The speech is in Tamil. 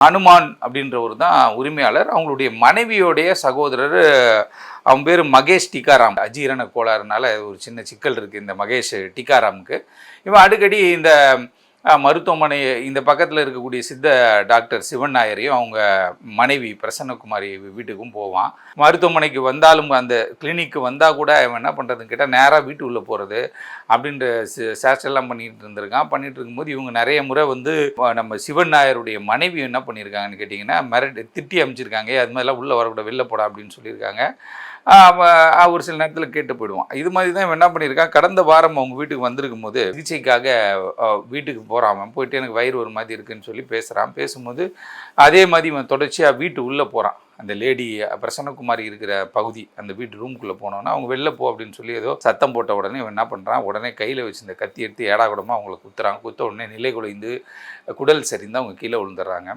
அனுமான் அப்படின்றவர் தான் உரிமையாளர். அவங்களுடைய மனைவியோடைய சகோதரர், அவன் பேர் மகேஷ் டிகாராம். அஜீரண கோளாறுனால ஒரு சின்ன சிக்கல் இருக்குது இந்த மகேஷ் டிகாராமுக்கு. இவன் அடிக்கடி இந்த மருத்துவமனை இந்த பக்கத்தில் இருக்கக்கூடிய சித்த டாக்டர் சிவன் நாயரையும் அவங்க மனைவி பிரசன்னகுமாரி வீட்டுக்கும் போவான். மருத்துவமனைக்கு வந்தாலும் அந்த கிளினிக்கு வந்தால் கூட அவன் என்ன பண்ணுறதுன்னு கேட்டால் நேராக வீட்டுக்குள்ளே போகிறது அப்படின்ற சேஷ்டெல்லாம் பண்ணிகிட்டு இருந்திருக்கான். பண்ணிகிட்டு இருக்கும்போது இவங்க நிறைய முறை வந்து நம்ம சிவன் நாயருடைய மனைவி என்ன பண்ணியிருக்காங்கன்னு கேட்டிங்கன்னா திட்டி அமைச்சிருக்காங்க. அது மாதிரிலாம் உள்ளே வரக்கூடாது, வெளில போடா அப்படின்னு சொல்லியிருக்காங்க. ஒரு சில நேரத்தில் கேட்டு போயிடுவான். இது மாதிரி தான் இவன் என்ன பண்ணியிருக்கான், கடந்த வாரம் அவங்க வீட்டுக்கு வந்திருக்கும் போது சிகிச்சைக்காக வீட்டுக்கு போகிறான். அவன் போயிட்டு எனக்கு வயிறு ஒரு மாதிரி இருக்குன்னு சொல்லி பேசுகிறான். பேசும்போது அதே மாதிரி இவன் தொடர்ச்சியாக வீட்டு உள்ளே போகிறான். அந்த லேடி பிரசன்னகுமாரி இருக்கிற பகுதி அந்த வீட்டு ரூமுக்குள்ளே போனோன்னா அவங்க வெளில போ அப்படின்னு சொல்லி ஏதோ சத்தம் போட்ட உடனே இவன் என்ன பண்ணுறான், உடனே கையில் வச்சு இந்த கத்தி எடுத்து ஏடாகுடமாக அவங்கள குத்துறாங்க. குத்த உடனே நிலை குலைந்து குடல் சரிந்து அவங்க கீழே விழுந்துடுறாங்க.